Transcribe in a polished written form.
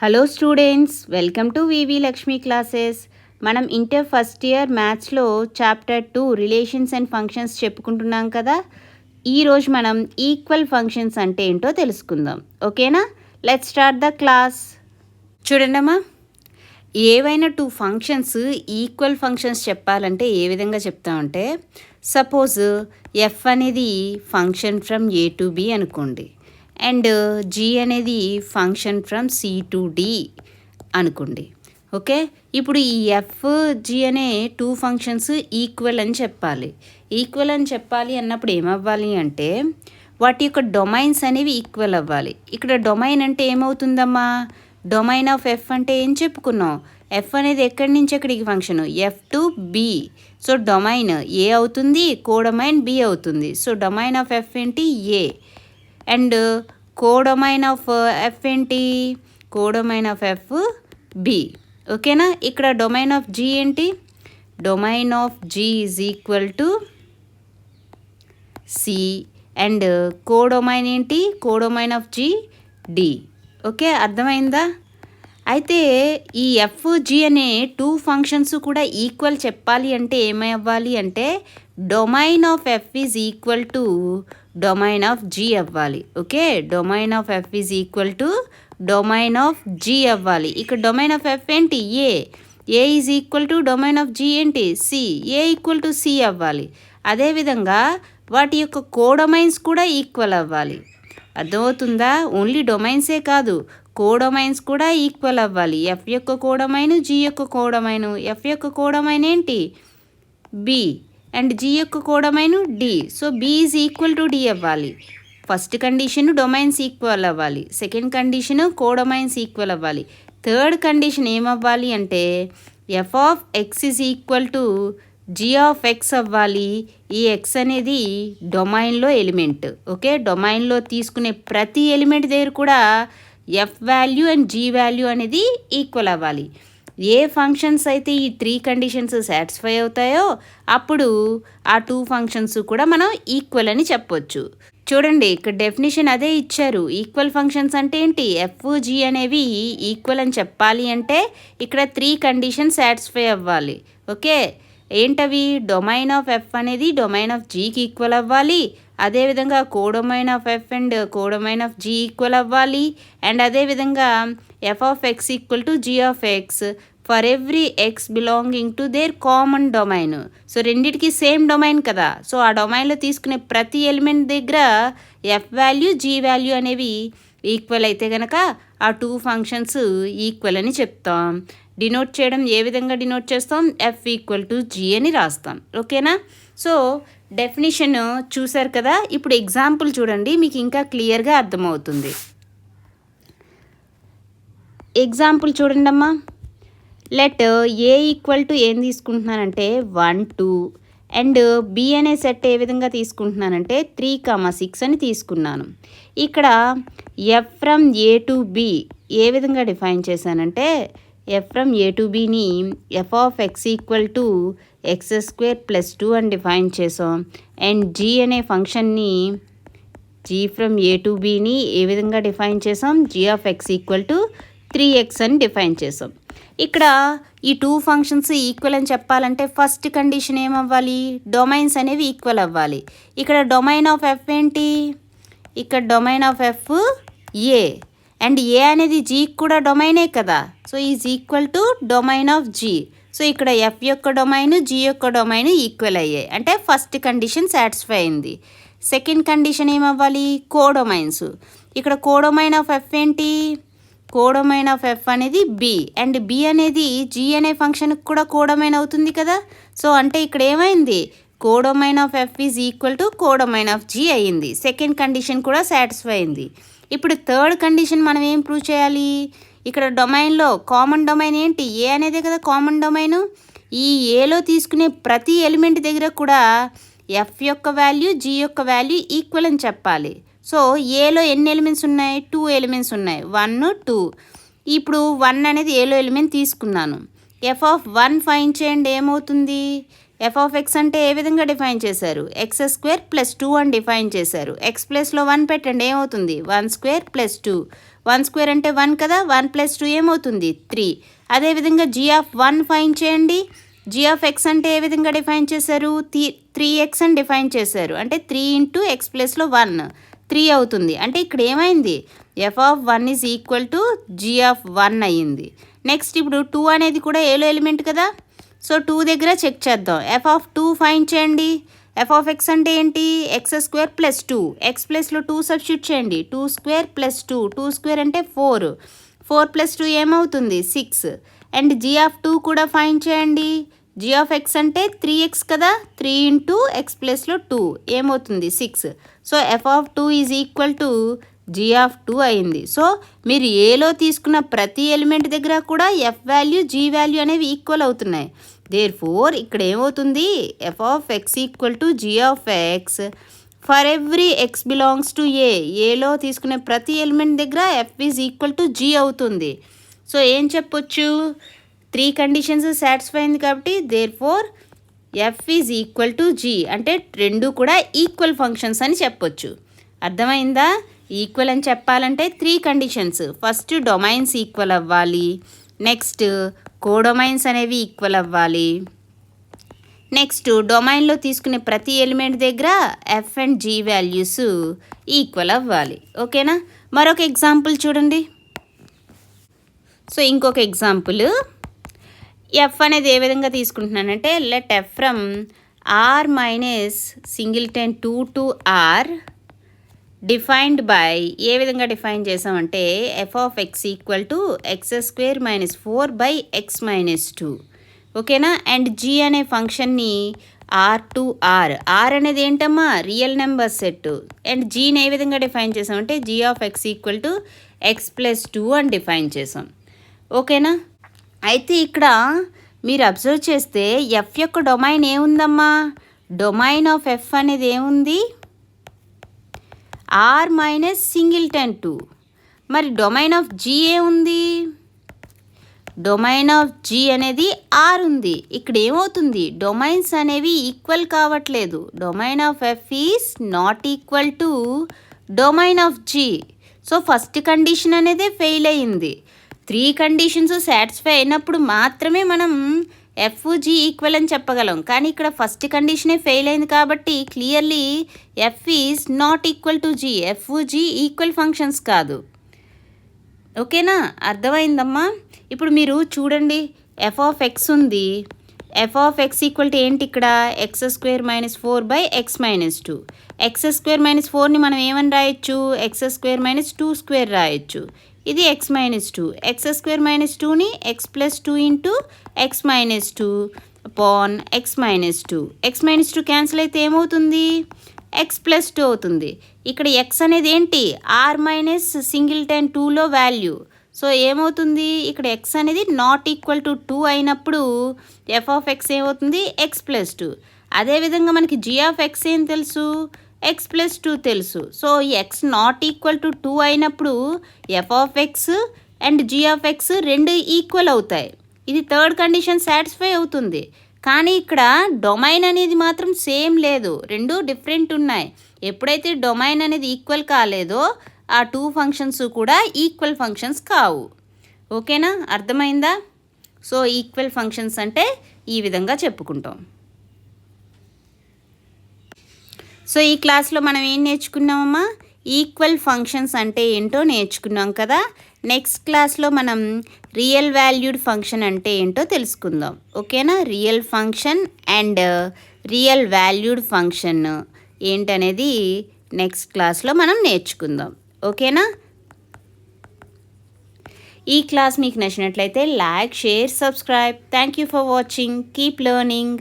Hello students, welcome to V Lakshmi classes. మనం inter first year మ్యాథ్స్లో chapter 2 relations and functions చెప్పుకుంటున్నాం కదా. ఈరోజు మనం ఈక్వల్ ఫంక్షన్స్ అంటే ఏంటో తెలుసుకుందాం. ఓకేనా? Let's start the class. చూడండమ్మా, ఏవైనా 2 ఫంక్షన్స్ ఈక్వల్ ఫంక్షన్స్ చెప్పాలంటే ఏ విధంగా చెప్తామంటే, సపోజ్ ఎఫ్ అనేది function from A to B అనుకోండి, అండ్ జీ అనేది function from C to D అనుకోండి. ఓకే, ఇప్పుడు ఈ ఎఫ్ జీ అనే 2 ఫంక్షన్స్ ఈక్వల్ అని చెప్పాలి. ఈక్వల్ అని చెప్పాలి అన్నప్పుడు ఏమవ్వాలి అంటే వాటి యొక్క డొమైన్స్ అనేవి ఈక్వల్ అవ్వాలి. ఇక్కడ డొమైన్ అంటే ఏమవుతుందమ్మా, డొమైన్ ఆఫ్ ఎఫ్ అంటే ఏం చెప్పుకున్నాం, ఎఫ్ అనేది ఎక్కడి నుంచి ఎక్కడికి function, F to B. So domain A అవుతుంది, కోడొమైన్ బి అవుతుంది. సో డొమైన్ ఆఫ్ ఎఫ్ ఏంటి, A. And codomain of F ఏంటి, కోడొమైన్ ఆఫ్ ఎఫ్ బి. ఓకేనా? ఇక్కడ డొమైన్ ఆఫ్ జీ ఏంటి, domain of G is equal to C. And codomain ఏంటి, codomain of G D. Okay, అర్థమైందా? అయితే ఈ ఎఫ్ జీ అనే 2 ఫంక్షన్స్ కూడా ఈక్వల్ చెప్పాలి అంటే ఏమవ్వాలి అంటే domain of F is equal to domain of G అవ్వాలి. Okay, domain of F is equal to domain of G అవ్వాలి. ఇక్కడ డొమైన్ ఆఫ్ ఎఫ్ ఏంటి, A. A is equal to domain of G ఏంటి, C. A equal to C అవ్వాలి. అదేవిధంగా వాటి యొక్క కోడొమైన్స్ కూడా ఈక్వల్ అవ్వాలి. అర్థమవుతుందా? ఓన్లీ డొమైన్సే కాదు, కోడొమైన్స్ కూడా ఈక్వల్ అవ్వాలి. ఎఫ్ యొక్క కోడొమైన్, జీ యొక్క కోడొమైన్. ఎఫ్ యొక్క కోడొమైన్ ఏంటి, బి. అండ్ జీ యొక్క codomain D. So B is equal to D అవ్వాలి. ఫస్ట్ కండిషన్ డొమైన్స్ ఈక్వల్ అవ్వాలి, సెకండ్ కండిషన్ కోడొమైన్స్ ఈక్వల్ అవ్వాలి, థర్డ్ కండిషన్ ఏమవ్వాలి అంటే F of X is equal to G of X అవ్వాలి. ఈ X అనేది డొమైన్లో ఎలిమెంట్. ఓకే, డొమైన్లో తీసుకునే ప్రతి ఎలిమెంట్ దగ్గర కూడా F value and G value అనేది ఈక్వల్ అవ్వాలి. ఏ ఫంక్షన్స్ అయితే ఈ 3 కండిషన్స్ సాటిస్ఫై అవుతాయో అప్పుడు ఆ 2 ఫంక్షన్స్ కూడా మనం ఈక్వల్ అని చెప్పొచ్చు. చూడండి, ఇక్కడ డెఫినేషన్ అదే ఇచ్చారు. ఈక్వల్ ఫంక్షన్స్ అంటే ఏంటి, ఎఫ్ జీ అనేవి ఈక్వల్ అని చెప్పాలి అంటే ఇక్కడ 3 కండిషన్స్ సాటిస్ఫై అవ్వాలి. ఓకే, ఏంటవి, డొమైన్ ఆఫ్ ఎఫ్ అనేది డొమైన్ ఆఫ్ జీకి ఈక్వల్ అవ్వాలి, అదేవిధంగా codomain of F and codomain of G equal అవ్వాలి, అండ్ అదేవిధంగా F of X equal to G of X for every X belonging to their common domain. So రెండిటికి same domain కదా, so ఆ డొమైన్లో తీసుకునే ప్రతి ఎలిమెంట్ దగ్గర ఎఫ్ వాల్యూ జీ వాల్యూ అనేవి ఈక్వల్ అయితే కనుక ఆ 2 ఫంక్షన్స్ ఈక్వల్ అని చెప్తాం. డినోట్ చేయడం ఏ విధంగా డినోట్ చేస్తాం, ఎఫ్ ఈక్వల్ టు జీ అని రాస్తాం. ఓకేనా? సో డెఫినిషన్ చూసారు కదా. ఇప్పుడు ఎగ్జాంపుల్ చూడండి, మీకు ఇంకా క్లియర్గా అర్థమవుతుంది. ఎగ్జాంపుల్ చూడండి అమ్మా. లెట్ ఏ ఈక్వల్ టు ఏం తీసుకుంటున్నానంటే 1 2 అండ్ బి అనే సెట్ ఏ విధంగా తీసుకుంటున్నానంటే 3 6 అని తీసుకున్నాను. ఇక్కడ F from A to B ఏ విధంగా డిఫైన్ చేశానంటే ఎఫ్ ఫ్రమ్ ఏ టు బిని F of X equal to X square plus 2 అని డిఫైన్ చేసాం. అండ్ జీ అనే ఫంక్షన్ని జీ ఫ్రమ్ ఏ టు బిని ఏ విధంగా డిఫైన్ చేసాం, G of X equal to 3x అని డిఫైన్ చేసాం. ఇక్కడ ఈ 2 ఫంక్షన్స్ ఈక్వల్ అని చెప్పాలంటే ఫస్ట్ కండిషన్ ఏమవ్వాలి, డొమైన్స్ అనేవి ఈక్వల్ అవ్వాలి. ఇక్కడ డొమైన్ ఆఫ్ ఎఫ్ ఏంటి, ఇక్కడ domain of F A, and A అనేది జీకి కూడా డొమైనే కదా, so is equal to domain of G. So ఇక్కడ ఎఫ్ యొక్క డొమైన్, జీ యొక్క డొమైన్ ఈక్వల్ అయ్యాయి అంటే ఫస్ట్ కండిషన్ సాటిస్ఫై అయింది. సెకండ్ కండిషన్ ఏమవ్వాలి, కోడొమైన్స్. ఇక్కడ కోడొమైన్ ఆఫ్ ఎఫ్ ఏంటి, కోడొమైన్ ఆఫ్ ఎఫ్ అనేది బి, అండ్ బి అనేది జీ అనే ఫంక్షన్కి కూడా కోడొమైన్ అవుతుంది కదా. సో అంటే ఇక్కడ ఏమైంది, codomain of F is equal to codomain of G అయ్యింది. సెకండ్ కండిషన్ కూడా సాటిస్ఫై అయింది. ఇప్పుడు థర్డ్ కండిషన్ మనం ఏం ప్రూవ్ చేయాలి, ఇక్కడ డొమైన్లో కామన్ డొమైన్ ఏంటి, ఏ అనేదే కదా కామన్ డొమైన్. ఈ ఏలో తీసుకునే ప్రతి ఎలిమెంట్ దగ్గర కూడా ఎఫ్ యొక్క వాల్యూ జీ యొక్క వాల్యూ ఈక్వల్ అని చెప్పాలి. సో ఏలో ఎన్ని ఎలిమెంట్స్ ఉన్నాయి, 2 ఎలిమెంట్స్ ఉన్నాయి, 1 2. ఇప్పుడు 1 అనేది ఏలో ఎలిమెంట్ తీసుకున్నాను. ఎఫ్ ఆఫ్ 1 ఫైండ్ చేయండి, ఏమవుతుంది, ఎఫ్ ఆఫ్ ఎక్స్ అంటే ఏ విధంగా డిఫైన్ చేశారు, ఎక్స్ స్క్వేర్ ప్లస్ 2 అని డిఫైన్ చేశారు. ఎక్స్ ప్లస్లో 1 పెట్టండి, ఏమవుతుంది, 1 స్క్వేర్ ప్లస్ 2. 1 స్క్వేర్ అంటే 1 కదా, 1 + 2 ఏమవుతుంది 3. అదేవిధంగా g(1) ఫైండ్ చేయండి. g(x) అంటే ఏ విధంగా డిఫైన్ చేశారు, 3x అని డిఫైన్ చేశారు. అంటే 3 × x ప్లేస్లో 1 3 అవుతుంది. అంటే ఇక్కడ ఏమైంది, f(1) = g(1) అయ్యింది. నెక్స్ట్ ఇప్పుడు 2 అనేది కూడా ఏలో ఎలిమెంట్ కదా, సో 2 దగ్గర చెక్ చేద్దాం. f(2) ఫైండ్ చేయండి. f(x) అంటే ఏంటి, x² + 2, x ప్లేస్లో 2 సబ్స్టిట్యూట్ చేయండి. 2² + 2, 2² అంటే 4, 4 + 2 ఏమవుతుంది 6. అండ్ g(2) కూడా ఫైండ్ చేయండి. g(x) అంటే 3x కదా, 3 × x ప్లేస్లో 2 ఏమవుతుంది 6. సో f(2) = g(2) అయింది. సో మీరు ఏలో తీసుకున్న ప్రతి ఎలిమెంట్ దగ్గర కూడా f వాల్యూ g వాల్యూ అనేవి ఈక్వల్ అవుతున్నాయి. దేర్ఫోర్ ఇక్కడ ఏమవుతుంది, f(x) = g(x) for every x belongs to A. ఏలో తీసుకునే ప్రతి ఎలిమెంట్ దగ్గర f = g అవుతుంది. సో ఏం చెప్పొచ్చు, 3 కండిషన్స్ సాటిస్ఫై అయింది కాబట్టి దేర్ఫోర్ f = g అంటే రెండు కూడా ఈక్వల్ ఫంక్షన్స్ అని చెప్పొచ్చు. అర్థమైందా, ఈక్వల్ అని చెప్పాలంటే 3 కండిషన్స్. ఫస్ట్ డొమైన్స్ ఈక్వల్ అవ్వాలి, నెక్స్ట్ కోడొమైన్స్ అనేవి ఈక్వల్ అవ్వాలి, నెక్స్ట్ డొమైన్లో తీసుకునే ప్రతి ఎలిమెంట్ దగ్గర f and g values equal అవ్వాలి. ఓకేనా, మరొక ఎగ్జాంపుల్ చూడండి. సో ఇంకొక ఎగ్జాంపుల్, f అనేది ఏ విధంగా తీసుకుంటున్నానంటే, let f from r - (2 to r) defined by, ఏ విధంగా డిఫైన్ చేసామంటే f(x) = x² - 4/x - 2. ఓకేనా, అండ్ g అనే ఫంక్షన్ని r to r, r అనేది ఏంటమ్మా రియల్ నెంబర్ సెట్, అండ్ gని ఏ విధంగా డిఫైన్ చేసామంటే g(x) = x + 2 అని డిఫైన్ చేసాం. ఓకేనా, అయితే ఇక్కడ మీరు అబ్జర్వ్ చేస్తే f యొక్క డొమైన్ ఏముందమ్మా, డొమైన్ ఆఫ్ f అనేది ఏముంది r - (2). మరి డొమైన్ ఆఫ్ g ఏముంది, డొమైన్ ఆఫ్ g అనేది r ఉంది. ఇక్కడ ఏమవుతుంది, డొమైన్స్ అనేవి ఈక్వల్ కావట్లేదు. Domain of f is not equal to domain of g. So first condition అనేది ఫెయిల్ అయ్యింది. 3 కండిషన్స్ సాటిస్ఫై అయినప్పుడు మాత్రమే మనం f g ఈక్వల్ అని చెప్పగలం. కానీ ఇక్కడ ఫస్ట్ కండిషనే ఫెయిల్ అయింది కాబట్టి clearly f is not equal to g. f g equal functions కాదు. ఓకేనా, అర్థమైందమ్మా. ఇప్పుడు మీరు చూడండి, f(x) ఉంది. f(x) = ఏంటి ఇక్కడ, x² - 4/x - 2. x² - 4ని మనం ఏమని రాయొచ్చు, x² - 2² రాయొచ్చు. ఇది x - 2, x² - 2ని x + 2 × x - 2 upon x - 2. x - 2 cancel అయితే ఏమవుతుంది, x + 2 అవుతుంది. ఇక్కడ x అనేది ఏంటి, r - (2)లో వాల్యూ. సో ఏమవుతుంది, ఇక్కడ x అనేది నాట్ ఈక్వల్ టు 2 అయినప్పుడు f(x) ఏమవుతుంది, x + 2. అదేవిధంగా మనకి g(x) ఏం తెలుసు, x + 2 తెలుసు. So x not equal to 2 అయినప్పుడు f(x) అండ్ g(x) రెండు ఈక్వల్ అవుతాయి. ఇది థర్డ్ కండిషన్ సాటిస్ఫై అవుతుంది. కానీ ఇక్కడ డొమైన్ అనేది మాత్రం సేమ్ లేదు, రెండు డిఫరెంట్ ఉన్నాయి. ఎప్పుడైతే డొమైన్ అనేది ఈక్వల్ కాలేదో ఆ 2 ఫంక్షన్స్ కూడా ఈక్వల్ ఫంక్షన్స్ కావు. ఓకేనా, అర్థమైందా. సో ఈక్వల్ ఫంక్షన్స్ అంటే ఈ విధంగా చెప్పుకుంటాం. సో ఈ క్లాస్లో మనం ఏం నేర్చుకున్నామమ్మా, ఈక్వల్ ఫంక్షన్స్ అంటే ఏంటో నేర్చుకున్నాం కదా. నెక్స్ట్ క్లాస్లో మనం రియల్ వాల్యూడ్ ఫంక్షన్ అంటే ఏంటో తెలుసుకుందాం. ఓకేనా, real function and real valued function ఏంటనేది నెక్స్ట్ క్లాస్లో మనం నేర్చుకుందాం. ఓకేనా, ఈ క్లాస్ మీకు నచ్చినట్లయితే like, share, subscribe. Thank you for watching. Keep learning.